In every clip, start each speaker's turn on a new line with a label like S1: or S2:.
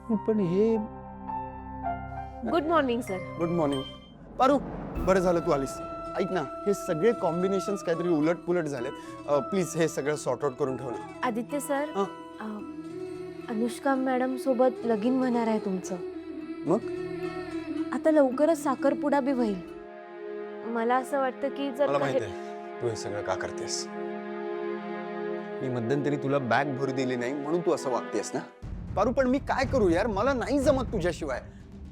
S1: पण हे
S2: good morning sir.
S3: Good morning. Paru, बरं झालं तू आलीस. ऐक ना, हे सगळे कॉम्बिनेशन्स काहीतरी उलट पुलट झालेत. प्लीज हे सगळं सॉर्ट आउट करून ठेव ना.
S2: आदित्य सर,
S3: हां.
S2: अनुष्का मॅडम सोबत लगीन होणार आहे तुमचं.
S3: मग
S2: आता लवकरच साखरपुडा बी होईल. मला असं वाटतं की
S3: मला
S2: जर
S3: माहित आहे तू हे सगळं का करतेस. मी मध्यंतरी तुला बॅग भरू दिली नाही म्हणून तू असं वागतेस ना. पारू, पण मी काय करू यार, मला नाही जमत तुझ्याशिवाय.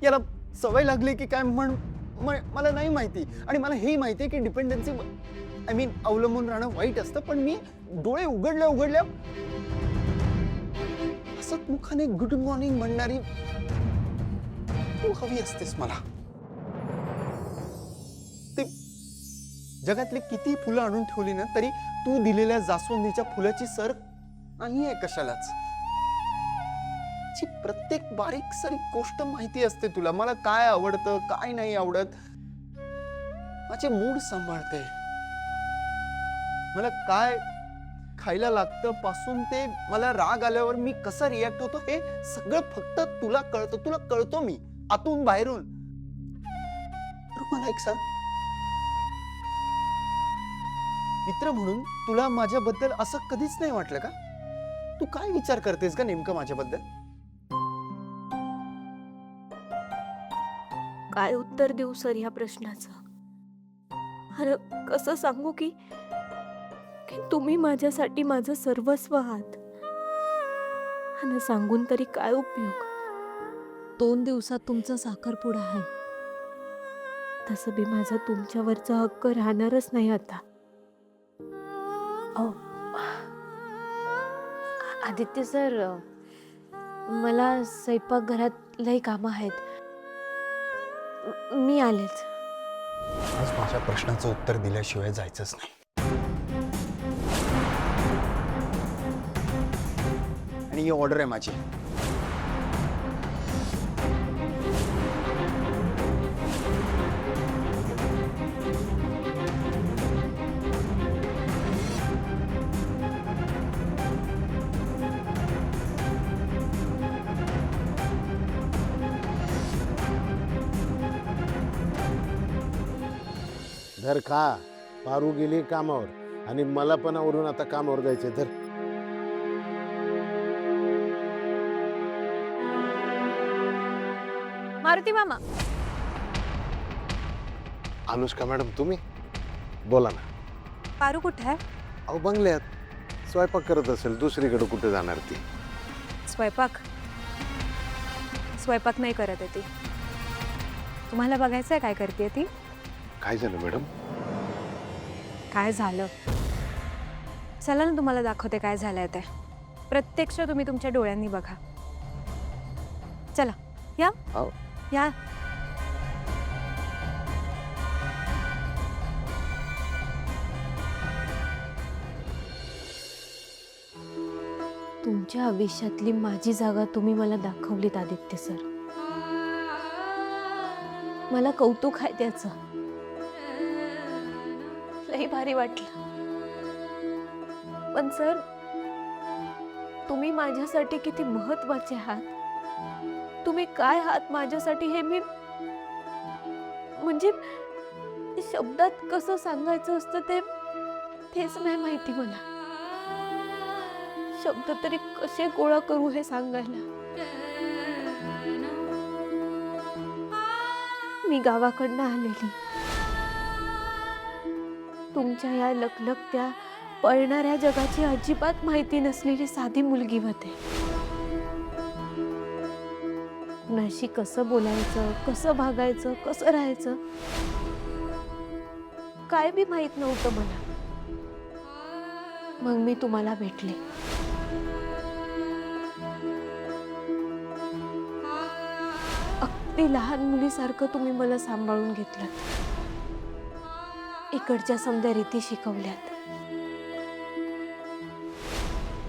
S3: याला सवय लागली की काय मला नाही माहिती. आणि मला हेही माहिती आहे की डिपेंडन्सी आय मीन अवलंबून राहणं वाईट असतं. पण मी डोळे उघडल्या असत मुखाने गुड मॉर्निंग म्हणणारी तू हवी असतेस मला. ते जगातले किती फुलं आणून ठेवली ना तरी तू दिलेल्या जास्वंदीच्या फुलाची सर नाहीये कशालाच. ची प्रत्येक बारीक सारी गोष्ट माहिती असते तुला. मला काय आवडतं काय नाही आवडत. माझे मूड सांभाळते. मला काय खायला लागतं पासून ते मला राग आल्यावर मी कसा रिॲक्ट होतो हे सगळं फक्त तुला कळतं. तुला कळतो मी आतून बाहेरून. मला एक सांग, मित्र म्हणून तुला माझ्याबद्दल असं कधीच नाही वाटलं का? तू काय विचार करतेस का नेमकं माझ्याबद्दल?
S2: काय उत्तर देऊ सर या प्रश्नाचं? अरे कसं सांगू की तुम्ही माझ्यासाठी माझं सर्वस्व आहात. आणि सांगून तरी काय उपयोग? 2 दिवसात तुमचा साखरपुडा आहे. तसं बी माझा तुमच्यावरचा हक्क राहणारच नाही आता. आदित्य सर, मला स्वयंपाकघरात लई कामं आहेत. मी आलेच.
S3: आज माझ्या प्रश्नाचं उत्तर दिल्याशिवाय जायचंच नाही. आणि ही ऑर्डर आहे माझी.
S1: धर खा. पारू गेली कामावर आणि मला पण आवरून आता कामावर जायचे. धर.
S2: मारुती मामा.
S1: अनुष्का मॅडम तुम्ही बोला ना.
S2: पारू कुठे आहे?
S1: अहो बंगल्यात स्वयंपाक करत असेल. दुसरीकडे कुठे जाणार ती?
S2: स्वयंपाक नाही करत आहे ती. तुम्हाला बघायचंय काय करते ती?
S1: काय झालं मॅडम?
S2: काय झालं? चला ना तुम्हाला दाखवते काय झालंय ते. प्रत्यक्ष तुम्ही तुमच्या डोळ्यांनी बघा. चला या
S1: हो.
S2: या. तुमच्या आयुष्यातली माझी जागा तुम्ही मला दाखवलीत आदित्य सर. मला कौतुक आहे त्याचं. लई भारी वाटलं. पण सर, तुम्ही माझ्यासाठी किती महत्वाचे आहात. तुम्ही काय आहात माझ्यासाठी हे मी म्हणजे शब्दात कसं सांगायचं असतं तेच नाही माहिती मला. शब्द तरी कसे गोळा करू हे सांगायला. मी गावाकडनं आलेली. तुमच्या या लखलखत्या पळणाऱ्या जगाची अजिबात माहिती नसलेली साधी मुलगी होते. कुणाशी कसं बोलायचं, कसं भागायचं, कसं राहायचं काय बी माहित नव्हतं मला. मग मी तुम्हाला भेटले. अगदी लहान मुलीसारखं तुम्ही मला सांभाळून घेतलं. इकडच्या समद्या रीती शिकवल्यात.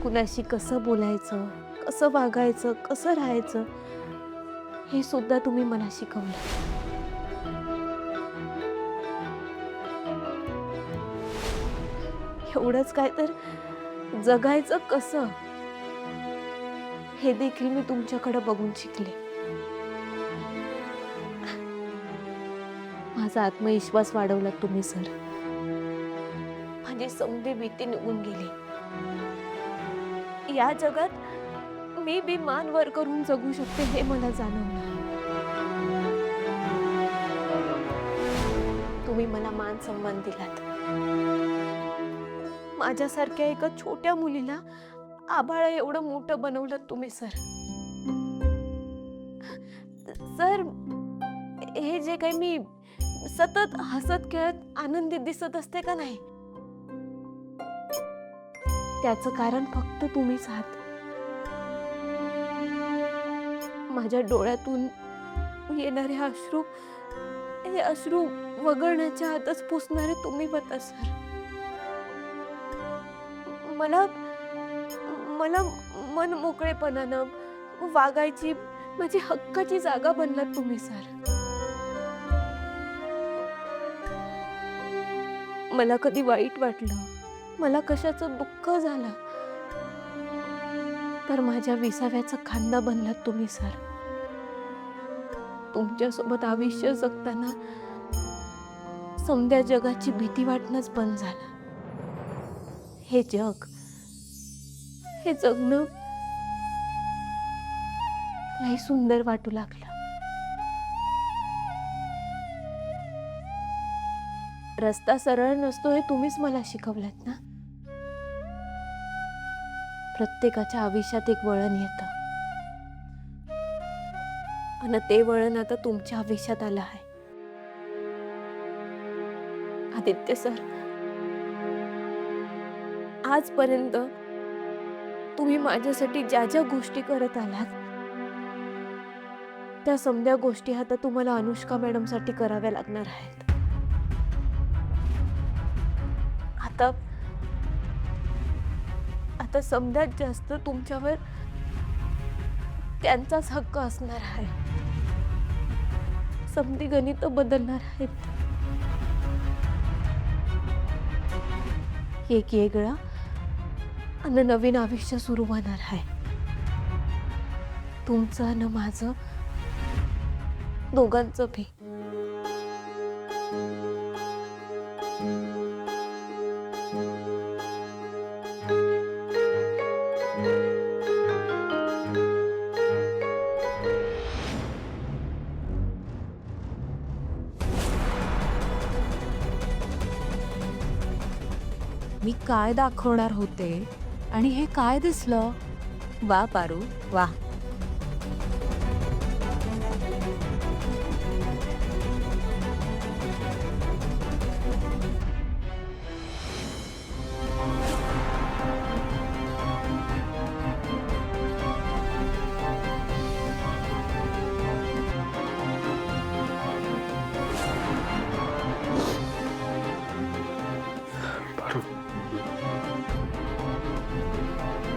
S2: कुणाशी कसं बोलायचं, कसं वागायचं, कसं राहायचं हे सुद्धा तुम्ही मला शिकवलं. एवढंच काय तर जगायचं कसं हे देखील मी तुमच्याकडे बघून शिकले. माझा आत्मविश्वास वाढवला तुम्ही सर. माझी समधी भीती निघून गेली. या जगात मी बी मान वर करून जगू शकते हे मला जाणवलं. तुम्ही मला मान सन्मान दिलात. माझ्यासारख्या एका छोट्या मुलीला आभाळ एवढं मोठं बनवलं तुम्ही सर. सर, हे जे काही मी सतत हसत खेळत आनंदित दिसत असते का नाही, त्याचं कारण फक्त तुम्हीच आहात. माझ्या डोळ्यातून येणारे अश्रू, हे अश्रू वगळण्याच्या आतच पुसणारे तुम्ही होता सर. मला मला मन मोकळेपणानं वागायची माझी हक्काची जागा बनलात तुम्ही सर. मला कधी वाईट वाटलं, मला कशाचं दुःख झालं, तर माझ्या विसाव्याचा खांदा बनलात तुम्ही सर. तुमच्यासोबत आयुष्य जगताना समध्या जगाची भीती वाटणंच बंद झालं. हे जग, हे जगणं लई सुंदर वाटू लागलं. रस्ता सरळ नसतो हे तुम्हीच मला शिकवलंत ना. प्रत्येकाच्या आयुष्यात एक वळण येतं आणि ते वळण आता तुमच्या आयुष्यात आलं आहे. आदित्य सर, आजपर्यंत तुम्ही माझ्यासाठी ज्या ज्या गोष्टी करत आलात, त्या समध्या गोष्टी आता तुम्हाला अनुष्का मॅडम साठी कराव्या लागणार आहेत. आता समध्यात जास्त तुमच्यावर त्यांचाच हक्क असणार आहे. समधी गणित बदलणार आहेत. एक वेगळा आणि नवीन आयुष्य सुरू होणार आहे. तुमचं आणि माझं दोघांचं भी.
S4: मी काय दाखवणार होते आणि हे काय दिसलं. वा पारू वा.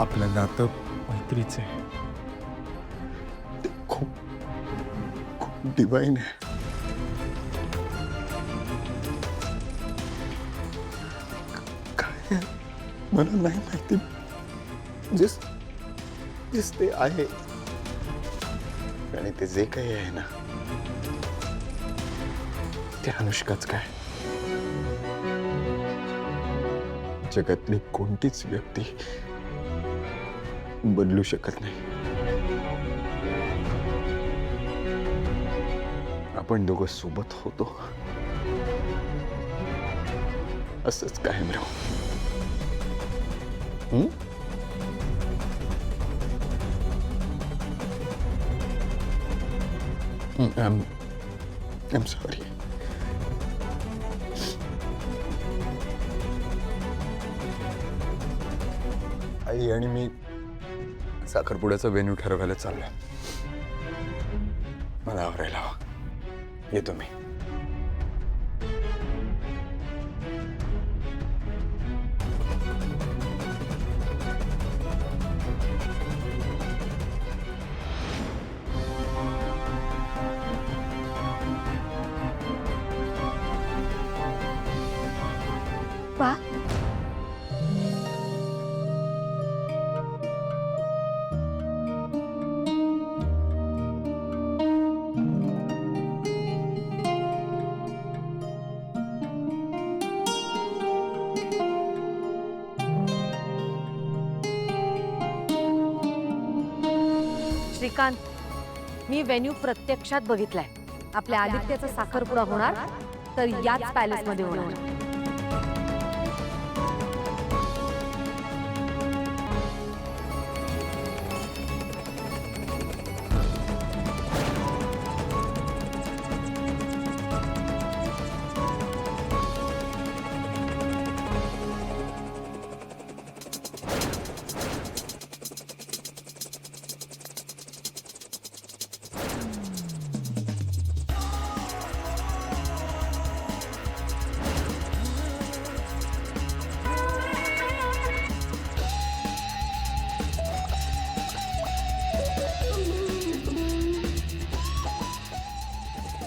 S5: आपलं नातं मैत्रीचं आहे.
S3: ते खूप खूप डिवाइन आहे. काय मला नाही माहिती. जिस ते आहे आणि ते जे काही आहे ना, ते अनुष्काच काय. जगातली कोणतीच व्यक्ती बदलू शकत नाही. आपण दोघं सोबत होतो, असंच कायम राहू. I'm sorry. आई आणि मी साखरपुड्याचा वेन्यू ठरवायला चाललोय. मला आवरायला हवा. येतो मी.
S2: वा,
S4: श्रीकांत, मी व्हेन्यू प्रत्यक्षात बघितलाय. आपल्या आदित्याचा साखरपुडा होणार तर याच पॅलेसमध्ये होणार.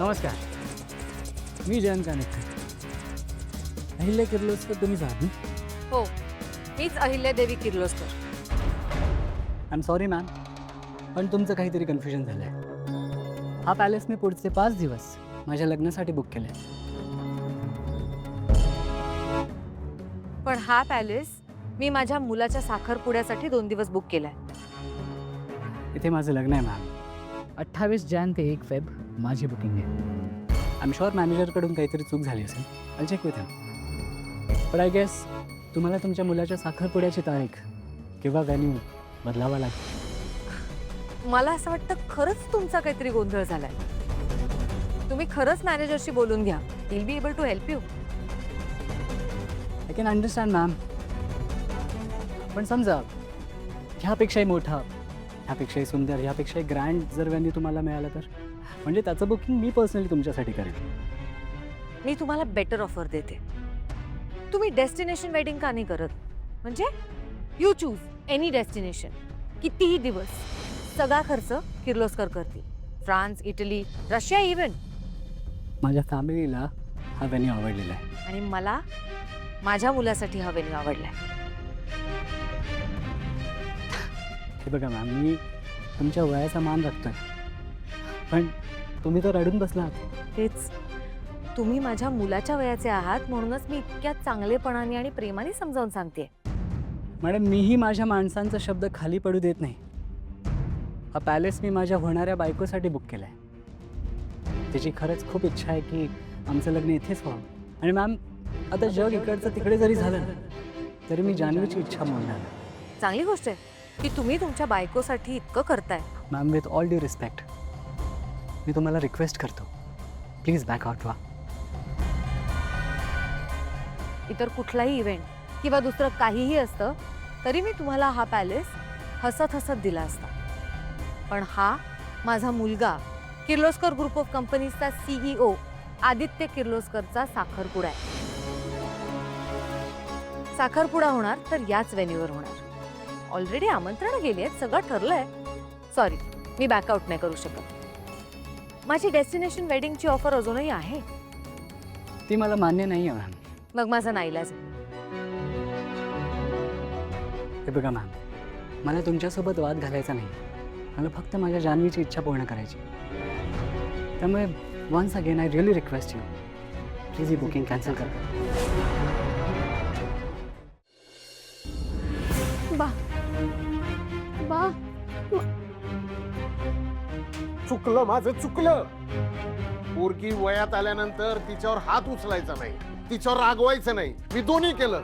S6: नमस्कार, मी जयंत कानेटकर. अहिल्या किर्लोस्कर तुम्हीच आहात ना?
S4: हो, हीच Ahilyadevi Kirloskar.
S6: I am sorry ma'am, पण तुमचं काहीतरी कन्फ्युजन झालं आहे. हा पॅलेस मी पुढचे 5 दिवस माझ्या लग्नासाठी बुक केलं आहे.
S4: पण हा पॅलेस मी माझ्या मुलाच्या साखरपुड्यासाठी 2 दिवस बुक केलाय.
S6: इथे माझं लग्न आहे मॅम. 28 जान ते 1 फेब माझी बुकिंग आहे. आय एम शुअर मॅनेजरकडून काहीतरी चूक झाली असेल. आय चेक विथ हिम. पण आय गेस तुम्हाला तुमच्या मुलाच्या साखरपुड्याची तारीख किंवा व्हॅन्यू बदलावा लागेल.
S4: मला असं वाटतं खरंच तुमचा काहीतरी गोंधळ झालाय. तुम्ही खरंच मॅनेजरशी बोलून घ्या. Will be able to help you.
S6: I can understand ma'am. पण समजा ह्यापेक्षाही मोठा, ह्यापेक्षाही सुंदर, ह्यापेक्षाही ग्रँड जर व्हॅन्यू तुम्हाला मिळालं तर, म्हणजे त्याचं बुकिंग मी पर्सनली तुमच्यासाठी करेन.
S4: मी तुम्हाला बेटर ऑफर देते. तुम्ही डेस्टिनेशन वेडिंग का नाही करत? म्हणजे यू चूज एनी डेस्टिनेशन, कितीही दिवस, सगळा खर्च किर्लोस्कर करतील. France, Italy, Russia even.
S6: माझ्या फॅमिलीला हा व्हॅन्यू आवडलेला आहे.
S4: आणि मला माझ्या मुलासाठी हा व्हेन्यू आवडलाय.
S6: हे बघा मॅम, मी तुमच्या वयाचा मान राखतोय, पण तुम्ही तर रडून बसलात.
S4: तेच, तुम्ही माझ्या मुलाच्या वयाचे आहात म्हणूनच मी इतक्या चांगलेपणाने आणि प्रेमाने समजावून सांगते.
S6: मॅडम, मीही माझ्या माणसांचा शब्द खाली पडू देत नाही. हा पॅलेस मी माझ्या होणाऱ्या बायकोसाठी बुक केला आहे. तिची खरंच खूप इच्छा आहे की आमचं लग्न इथेच व्हावं. आणि मॅम, आता जग इकडचं तिकडे जरी झालं तरी मी जान्हवीची इच्छा मानणार.
S4: चांगली गोष्ट आहे की तुम्ही तुमच्या बायकोसाठी इतकं करताय.
S6: Ma'am, with all due respect, मी तुम्हाला रिक्वेस्ट करतो, प्लीज बॅक आउट व्हा.
S4: इतर कुठलाही इव्हेंट किंवा दुसरं काहीही असतं तरी मी तुम्हाला हा पॅलेस हसत हसत दिला असता. पण हा माझा मुलगा, किर्लोस्कर ग्रुप ऑफ कंपनीजचा CEO आदित्य किर्लोस्करचा साखरपुडा आहे. साखरपुडा होणार तर याच व्हेन्यूवर होणार. ऑलरेडी आमंत्रण गेली आहेत, सगळं ठरलंय. सॉरी, मी बॅकआउट नाही करू शकत. माझी डेस्टिनेशन वेडिंगची ऑफर अजूनही आहे.
S6: ती मला मान्य नाही आहे मॅम.
S4: मग माझा नाईलाज आहे.
S6: हे बघा मॅम, मला तुमच्यासोबत वाद घालायचा नाही. मला फक्त माझ्या जान्हवीची इच्छा पूर्ण करायची. त्यामुळे once again I really request you, please ही बुकिंग कॅन्सल करा.
S2: बा,
S1: चुकलं, माझं चुकलं. पोरगी वयात आल्यानंतर तिच्यावर हात उचलायचा नाही, तिच्यावर रागवायचं नाही. मी दोन्ही केलं.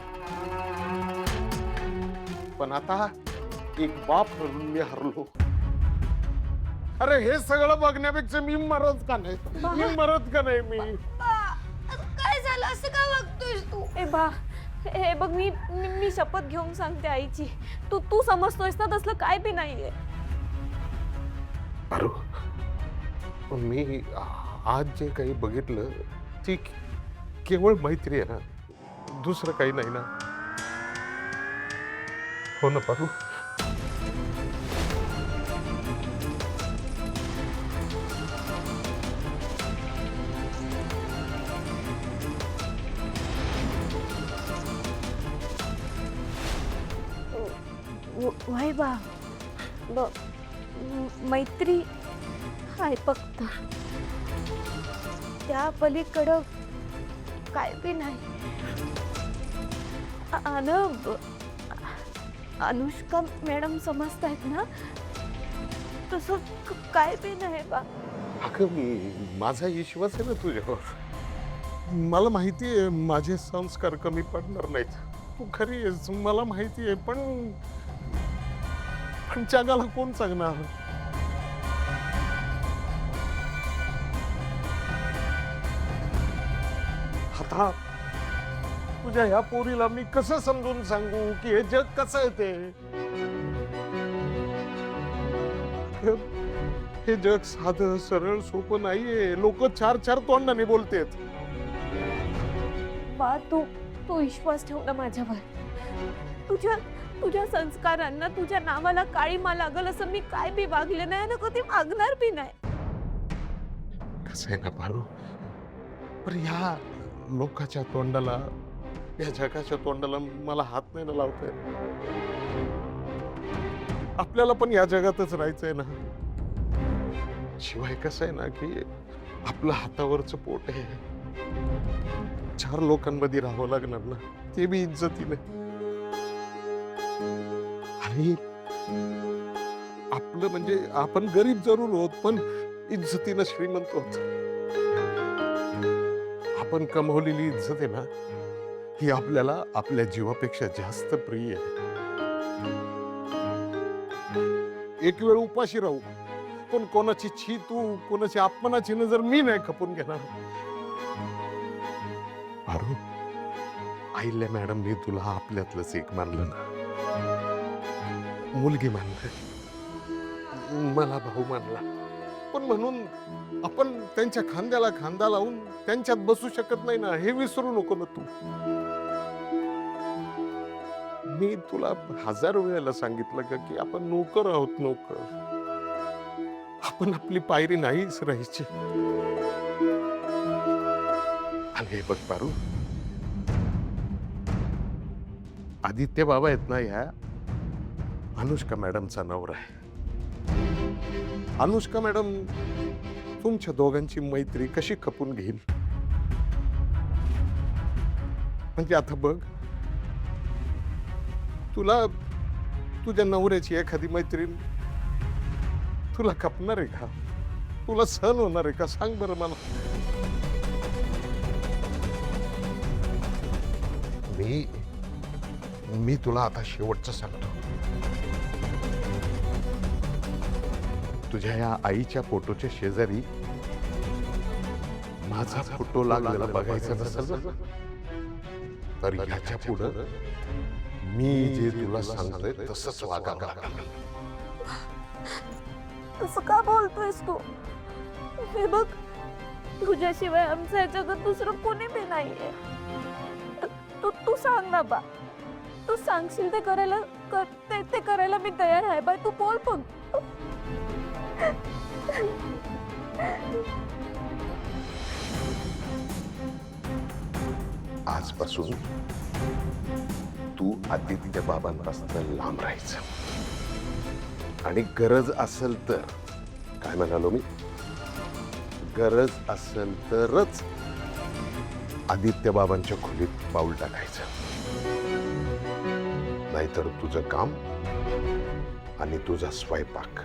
S1: पण आता एक बाप म्हणून मी हरलो. अरे, हे सगळं बघण्यापेक्षा मी मरत का नाही?
S2: काय झालं? असं का वागतोयस तू? ए बा, हे बघ, मी शपथ घेऊन सांगते आईची, तू समजतोयस ना, तसलं काय बी नाहीये.
S1: अरे, मी आज जे काही बघितलं ती केवळ मैत्री आहे ना, दुसरं काही नाही ना. हो ना पारू?
S2: वाय बा, मैत्री हाय फक्त, त्या पलीकडं काय बी नाही. अनुष्का मॅडम समजतायत ना? तसं काय बी नाही बा.
S1: अगं माझा विश्वास आहे ना तुझ्यावर. मला माहिती आहे माझे संस्कार कमी पडणार नाहीत. तू खरी आहेस, मला माहिती आहे, पण जगाला कोण सांगणार? आता तुझ्या ह्या पोरीला मी कसं समजून सांगू की हे जग कसं आहे ते? हे जग साधं सरळ सोपं नाहीये. लोक चार चार तोंडाने बोलतेत.
S2: बा तू विश्वास ठेव ना माझ्यावर. तुझ्या संस्कारांना, तुझ्या नावाला काळीमा लागल असं मी काय बी वागले नाही ना कधी वागणार बी नाही.
S1: कसं आहे ना पारू, पण ह्या लोकाच्या तोंडाला, या जगाच्या तोंडाला मला हात नाही ना लावता येत. आपल्याला पण या जगातच राहायचंय ना. शिवाय कसं आहे ना की आपलं हातावरचं पोट आहे. चार लोकांमध्ये राहावं लागणार ना, ते बी इज्जतीने. आणि आपलं म्हणजे आपण गरीब जरूर होत, पण इज्जतीनं श्रीमंत होत. आपण कमवलेली इज्जत आहे ना, ही आपल्याला आपल्या जीवापेक्षा जास्त प्रिय आहे. एक वेळ उपाशी राहू, पण कोणाची छी तू, कोणाची अपमानाची नजर मी नाही खपून घेणार. पारू, आईल्या मॅडमने तुला आपल्यातलंच एक मानलं ना, मुलगी मानलं, मला भाऊ मानला. पण म्हणून आपण त्यांच्या खांद्याला खांदा लावून त्यांच्यात बसू शकत नाही ना, हे विसरू नको ना तू. मी तुला 1000 वेळेला सांगितलं का की आपण नोकर आहोत, नोकर. आपण आपली पायरी नाहीच राहायची. आणि हे बघ पारू, आदित्य बाबा आहेत ना, ह्या अनुष्का मॅडमचा नवरा आहे. अनुष्का मॅडम तुमच्या दोघांची मैत्री कशी खपून घेईल? म्हणजे आता बघ, तुला तुझ्या नवऱ्याची एखादी मैत्रीण तुला खपणार आहे का? तुला सहन होणार आहे का? सांग बरं मला. मी तुला आता शेवटचं सांगतो. तुझ्या या आईच्या फोटोच्या शेजारी माझा फोटो लागलेला बघायचा नसेल तर ह्याच्या पुढं मी जे तुला सांगतोय तसंच वागावं लागेल.
S2: असं का बोलतोयस तू? हे बघ, तुझ्याशिवाय आमच्या या जगात दुसरं कोणी बी नाहीये. तू सांग ना बा. तू सांगशील ते करायला ते करायला मी तयार आहे बाय. तू बोल पण.
S1: आजपासून तू आदित्य बाबांपासून लांब राहायचं. आणि गरज असेल तर, काय म्हणालो मी, गरज असेल तरच आदित्य बाबांच्या खोलीत पाऊल टाकायचं. नाहीतर तुझं काम आणि तुझा स्वयंपाक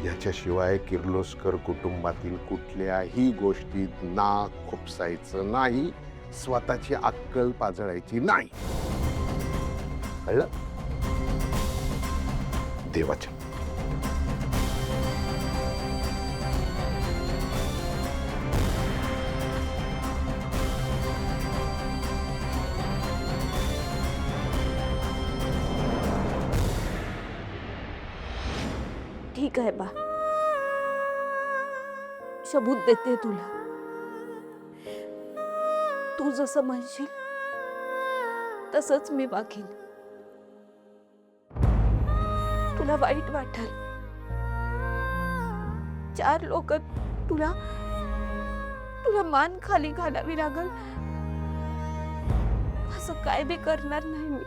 S1: याच्याशिवाय किर्लोस्कर कुटुंबातील कुठल्याही गोष्टीत नाक खुपसायचं नाही, स्वतःची अक्कल पाजळायची नाही. कळलं? देवाच्या
S2: ठीक आहे बा, सबूत देते तुला. तू जसं म्हणशील तसंच मी वागेन. तुला वाईट वाटेल, 4 लोक तुला मान खाली घालावी लागल असं काय बी करणार नाही मी.